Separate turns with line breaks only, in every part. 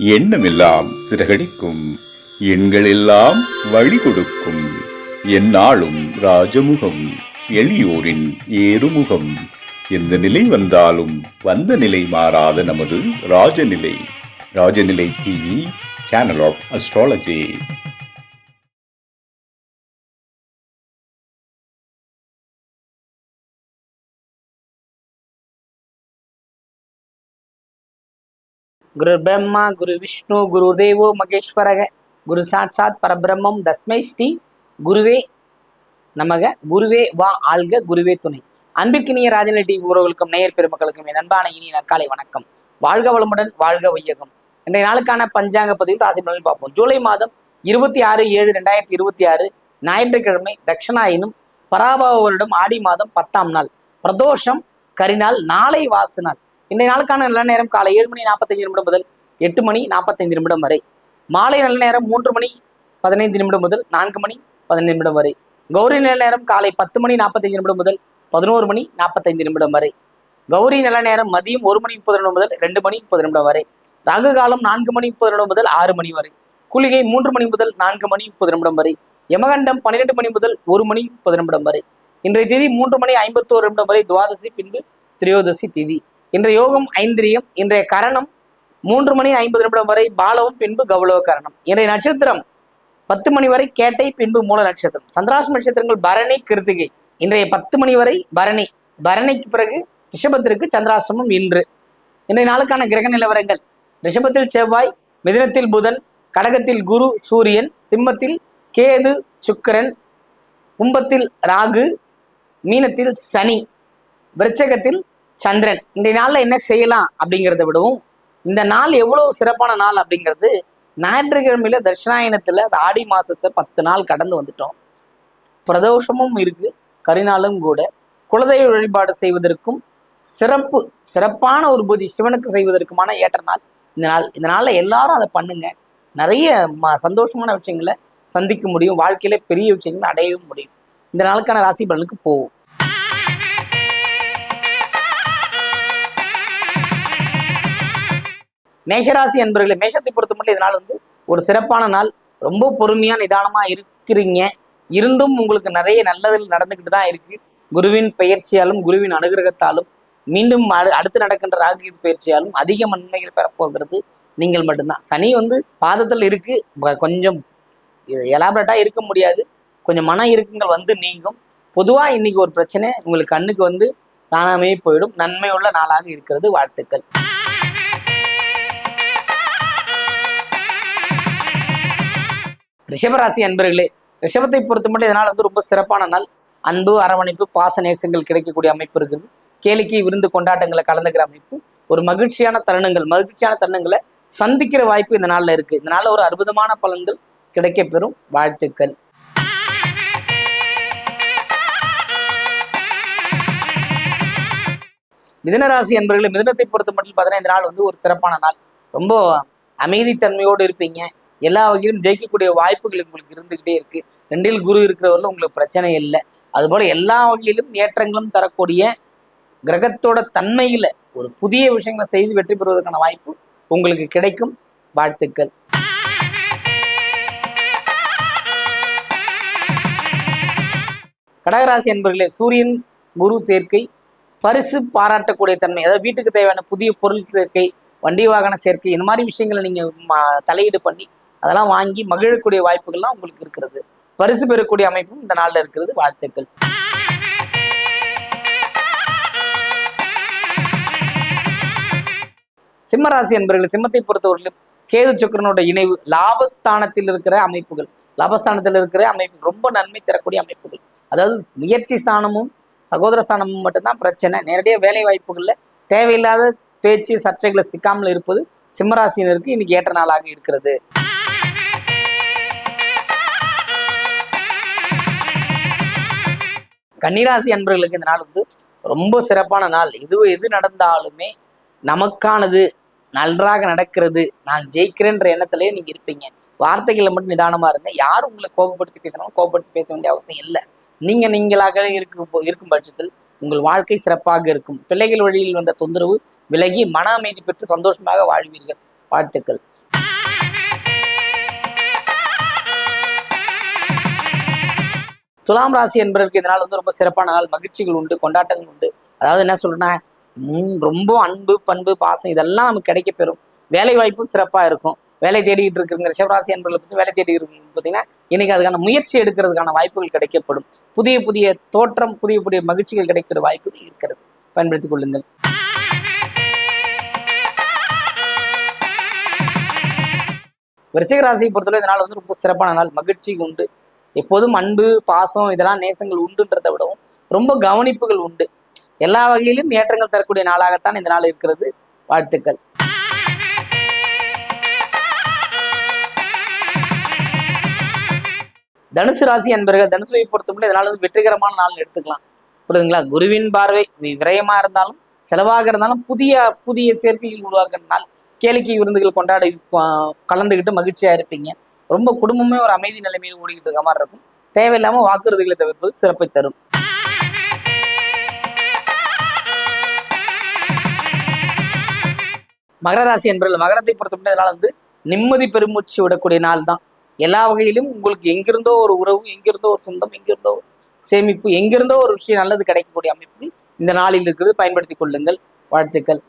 எண்ணமெல்லாம் சிறகடிக்கும், எண்களெல்லாம் வழி கொடுக்கும், எந்நாளும் ராஜமுகம், எளியோரின் ஏறுமுகம். எந்த நிலை வந்தாலும் வந்த நிலை மாறாத நமது Rajanilai. Rajanilai TV, channel of astrology.
குரு பிரம்மா குரு விஷ்ணு குரு தேவோ மகேஸ்வரக குரு சாட்சாத் பரபிரம்மம் தஸ்மை ஸ்ரீ குருவே நமக. குருவே வா ஆள்க, குருவே துணை. அன்பிற்கினிய ராஜநிலை டிவி உறவுகளுக்கும் நேயர் பெருமக்களுக்கும் என் அன்பான இனிய நற்காலை வணக்கம். வாழ்க வளமுடன், வாழ்க வையகம். இன்றைய நாளுக்கான பஞ்சாங்க பதிவு ராசி பலன்கள் பார்ப்போம். ஜூலை மாதம் 26/7/2026 ஞாயிற்றுக்கிழமை, தட்சிணாயனும் பராபவ வருடம் ஆடி மாதம் 10ஆம் நாள், பிரதோஷம் கரிநாள், நாளை வாஸ்து நாள். இன்றைய நாளுக்கான நல்ல நேரம் காலை 7 மணி 45 நிமிடம் முதல் 8 மணி 45 நிமிடம் வரை. மாலை நல்ல நேரம் 3 மணி 15 நிமிடம் முதல் 4 மணி 15 நிமிடம் வரை. கௌரி நல்ல நேரம் காலை 10 மணி 45 நிமிடம் முதல் 11 மணி 45 நிமிடம் வரை. கௌரி நல்ல நேரம் மதியம் 1 மணி 30 நிமிடம் முதல் 2 மணி 30 நிமிடம் வரை. ராகு காலம் 4 மணி 30 நிமிடம் முதல் 6 மணி வரை. குளிகை 3 மணி முதல் 4 மணி 30 நிமிடம் வரை. யமகண்டம் 12 மணி முதல் 1 மணி 30 நிமிடம் வரை. இன்றைய தேதி 3 மணி 51 நிமிடம் வரை துவாதசி, பின்பு திரையோதசி திதி. இன்றைய யோகம் ஐந்திரியம். இன்றைய கரணம் 3 மணி 50 நிமிடம் வரை பாலவம், பின்பு கௌளவ கரணம். இன்றைய நட்சத்திரம் 10 மணி வரை கேட்டை, பின்பு மூல நட்சத்திரம். சந்திராஷ்ட நட்சத்திரங்கள் பரணி, கிருத்திகை. இன்றைய 10 மணி வரை பரணி. பரணிக்கு பிறகு ரிஷபத்திற்கு சந்திராசிரமம் இன்று. இன்றைய நாளுக்கான கிரக நிலவரங்கள்: ரிஷபத்தில் செவ்வாய், மிதுனத்தில் புதன், கடகத்தில் குரு சூரியன், சிம்மத்தில் கேது சுக்கிரன், கும்பத்தில் ராகு, மீனத்தில் சனி, விருச்சகத்தில் சந்திரன். இந்த நாள்ல என்ன செய்யலாம் அப்படிங்கிறத விடவும், இந்த நாள் எவ்வளவு சிறப்பான நாள் அப்படிங்கிறது, ஞாயிற்றுக்கிழமையில தட்சிணாயனத்துல ஆடி மாசத்தை 10 நாள் கடந்து வந்துட்டோம். பிரதோஷமும் இருக்கு, கரிநாளும் கூட. குலதெய்வ வழிபாடு செய்வதற்கும் சிறப்பான ஒரு பூஜை சிவனுக்கு செய்வதற்குமான ஏற்ற நாள் இந்த நாள். இந்த நாள்ல எல்லாரும் அதை பண்ணுங்க. நிறைய சந்தோஷமான விஷயங்களை சந்திக்க முடியும், வாழ்க்கையில பெரிய விஷயங்களை அடையவும் முடியும். இந்த நாளுக்கான ராசி பலனுக்கு போவோம். மேஷராசி அன்பர்களே, மேஷத்தை பொறுத்த மட்டும் இதனால் ஒரு சிறப்பான நாள். ரொம்ப பொறுமையா நிதானமா இருக்கிறீங்க. இருந்தும் உங்களுக்கு நிறைய நல்லதில் நடந்துக்கிட்டு தான் இருக்கு. குருவின் பயிற்சியாலும் குருவின் அனுகிரகத்தாலும் மீண்டும் அடுத்து நடக்கின்ற ராகு பயிற்சியாலும் அதிக நன்மைகள் பெறப்போகிறது நீங்கள் மட்டும்தான். சனி பாதத்தில் இருக்கு, கொஞ்சம் எலாபரேட்டா இருக்க முடியாது, கொஞ்சம் மன இருக்குங்கள் நீங்கும். பொதுவா இன்னைக்கு ஒரு பிரச்சனை உங்களுக்கு கண்ணுக்கு தானாமே போயிடும். நன்மையுள்ள நாளாக இருக்கிறது. வாழ்த்துக்கள். ரிஷபராசி அன்பர்களே, ரிஷபத்தை பொறுத்த மட்டும் இதனால் ரொம்ப சிறப்பான நாள். அன்பு, அரவணைப்பு, பாச நேசங்கள் கிடைக்கக்கூடிய அமைப்பு இருக்குது. கேளிக்கை, விருந்து, கொண்டாட்டங்களை கலந்துக்கிற அமைப்பு. ஒரு மகிழ்ச்சியான தருணங்களை சந்திக்கிற வாய்ப்பு இந்த நாள்ல இருக்கு. இந்த நாள்ல ஒரு அற்புதமான பலன்கள் கிடைக்க பெறும். வாழ்த்துக்கள். மிதுனராசி அன்பர்களே, மிதுனத்தை பொறுத்த மட்டும் பார்த்தீங்கன்னா இந்த நாள் ஒரு சிறப்பான நாள். ரொம்ப அமைதித்தன்மையோடு இருப்பீங்க. எல்லா வகையிலும் ஜெயிக்கக்கூடிய வாய்ப்புகள் உங்களுக்கு இருந்துகிட்டே இருக்கு. 2இல் குரு இருக்கிறவர்களும் உங்களுக்கு பிரச்சனை இல்லை. அதுபோல எல்லா வகையிலும் ஏற்றங்களும் தரக்கூடிய கிரகத்தோட தன்மையில ஒரு புதிய விஷயங்களை செய்து வெற்றி பெறுவதற்கான வாய்ப்பு உங்களுக்கு கிடைக்கும். வாழ்த்துக்கள். கடகராசி என்பர்களே, சூரியன் குரு சேர்க்கை, பரிசு பாராட்டக்கூடிய தன்மை, அதாவது வீட்டுக்கு தேவையான புதிய பொருள் சேர்க்கை, வண்டி வாகன சேர்க்கை, இந்த மாதிரி விஷயங்களை நீங்க தலையீடு பண்ணி அதெல்லாம் வாங்கி மகிழக்கூடிய வாய்ப்புகள்லாம் உங்களுக்கு இருக்கிறது. பரிசு பெறக்கூடிய அமைப்பும் இந்த நாள்ல இருக்கிறது. வாழ்த்துக்கள். சிம்மராசி என்பவர்கள், சிம்மத்தை பொறுத்தவரையிலும் கேது சுக்கிரனோட இணைவு, லாபஸ்தானத்தில் இருக்கிற அமைப்புகள், ரொம்ப நன்மை தரக்கூடிய அமைப்புகள். அதாவது முயற்சி ஸ்தானமும் சகோதர ஸ்தானமும் மட்டும்தான் பிரச்சனை. நேரடியாக வேலை வாய்ப்புகள்ல தேவையில்லாத பேச்சு சர்ச்சைகளை சிக்காமல் இருப்பது சிம்மராசினருக்கு இன்னைக்கு ஏற்ற நாளாக இருக்கிறது. கன்னிராசி அன்பர்களுக்கு இந்த நாள் ரொம்ப சிறப்பான நாள். எது நடந்தாலுமே நமக்கானது நன்றாக நடக்கிறது, நான் ஜெயிக்கிறேன்ற எண்ணத்திலேயே நீங்க இருப்பீங்க. வார்த்தைகளை மட்டும் நிதானமா இருங்க. யாரும் உங்களை கோபப்படுத்தி பேசினாலும் கோபப்படுத்தி பேச வேண்டிய அவசியம் இல்லை. நீங்களாக இருக்கும் பட்சத்தில் உங்கள் வாழ்க்கை சிறப்பாக இருக்கும். பிள்ளைகள் வழியில் வந்த தொந்தரவு விலகி மன அமைதி பெற்று சந்தோஷமாக வாழ்வீர்கள். வாழ்த்துக்கள். துலாம் ராசி என்பதற்கு இந்த நாள் வந்து ரொம்ப சிறப்பான நாள். மகிழ்ச்சிகள் உண்டு, கொண்டாட்டங்கள் உண்டு. அதாவது என்ன சொல்றேன்னா, ரொம்ப அன்பு, பண்பு, பாசம் இதெல்லாம் நமக்கு கிடைக்க பெறும். வேலை வாய்ப்பும் சிறப்பா இருக்கும். வேலை தேடிட்டு இருக்கிற ரிஷபராசி என்பவர்களை பற்றி வேலை தேடி இருக்கு பார்த்தீங்கன்னா, இன்னைக்கு அதுக்கான முயற்சி எடுக்கிறதுக்கான வாய்ப்புகள் கிடைக்கப்படும். புதிய புதிய தோற்றம், புதிய புதிய மகிழ்ச்சிகள் கிடைக்கிற வாய்ப்புகள் இருக்கிறது. பயன்படுத்திக் கொள்ளுங்கள். விருச்சிக ராசியை பொறுத்தவரை இந்த நாள் வந்து ரொம்ப சிறப்பான நாள். மகிழ்ச்சி உண்டு. எப்போதும் அன்பு, பாசம் இதெல்லாம் நேசங்கள் உண்டுன்றதை விடவும் ரொம்ப கவனிப்புகள் உண்டு. எல்லா வகையிலும் ஏற்றங்கள் தரக்கூடிய நாளாகத்தான் இந்த நாள் இருக்கிறது. வாழ்த்துக்கள். தனுசு ராசி அன்பர்கள், தனுசுவை பொறுத்தவரை இதனால வந்து வெற்றிகரமான நாள் எடுத்துக்கலாம். புரியுதுங்களா? குருவின் பார்வை விரயமா இருந்தாலும் செலவாக இருந்தாலும் புதிய புதிய சேர்க்கைகள் உருவாக்குற நாள். கேளிக்கை விருந்துகள் கொண்டாடி கலந்துக்கிட்டு மகிழ்ச்சியா இருப்பீங்க. ரொம்ப குடும்பமே ஒரு அமைதி நிலைமையில் ஓடிக்கிட்டு இருக்க மாதிரி இருக்கும். தேவையில்லாம வாக்குறுதிகளை தவிர்ப்பது சிறப்பை தரும். மகர ராசி என்பவர்கள், மகரத்தை பொறுத்தவரை இதனால வந்து நிம்மதி பெருமூச்சு விடக்கூடிய நாள் தான். எல்லா வகையிலும் உங்களுக்கு எங்கிருந்தோ ஒரு உறவு, எங்கிருந்தோ ஒரு சொந்தம், எங்கிருந்தோ ஒரு சேமிப்பு, எங்கிருந்தோ ஒரு விஷயம் நல்லது கிடைக்கக்கூடிய அமைப்பு இந்த நாளில் இருக்குது. பயன்படுத்திக் கொள்ளுங்கள். வாழ்த்துக்கள்.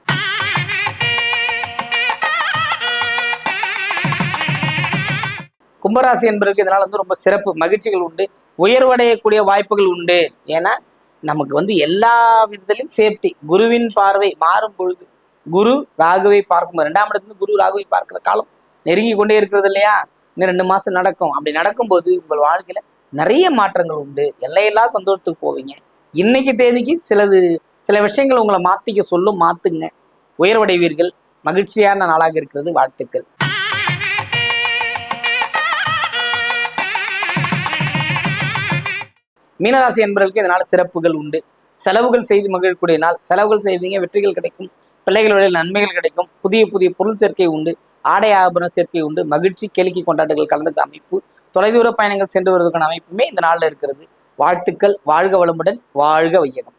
கும்பராசி என்பதற்கு இதனால வந்து ரொம்ப சிறப்பு. மகிழ்ச்சிகள் உண்டு. உயர்வடையக்கூடிய வாய்ப்புகள் உண்டு. ஏன்னா நமக்கு வந்து எல்லா விதத்திலும் சேஃப்டி. குருவின் பார்வை மாறும் பொழுது குரு ராகுவை பார்க்கும் 2ஆம் இடத்துல குரு ராகுவை பார்க்கிற காலம் நெருங்கி கொண்டே இருக்கிறது இல்லையா? இன்னும் 2 மாசம் நடக்கும். அப்படி நடக்கும்போது உங்கள் வாழ்க்கையில நிறைய மாற்றங்கள் உண்டு. எல்லையெல்லாம் சந்தோஷத்துக்கு போவீங்க. இன்னைக்கு தேதிக்கு சில விஷயங்கள் உங்களை மாத்திக்க சொல்லும். மாத்துங்க. உயர்வடைவீர்கள். மகிழ்ச்சியான நாளாக இருக்கிறது. வாழ்த்துக்கள். மீனராசி என்பவர்களுக்கு இதனால சிறப்புகள் உண்டு. செலவுகள் செய்து மகிழக்கூடிய நாள். செலவுகள் செய்வீங்க, வெற்றிகள் கிடைக்கும். பிள்ளைகளுடைய நன்மைகள் கிடைக்கும். புதிய புதிய பொருள் சேர்க்கை உண்டு. ஆடை ஆபரண சேர்க்கை உண்டு. மகிழ்ச்சி, கேளிக்கை கொண்டாட்டங்கள் கலந்துக்க அமைப்பு. தொலைதூர பயணங்கள் சென்று வருவதற்கான அமைப்புமே இந்த நாளில் இருக்கிறது. வாழ்த்துக்கள். வாழ்க வளமுடன். வாழ்க வையகம்.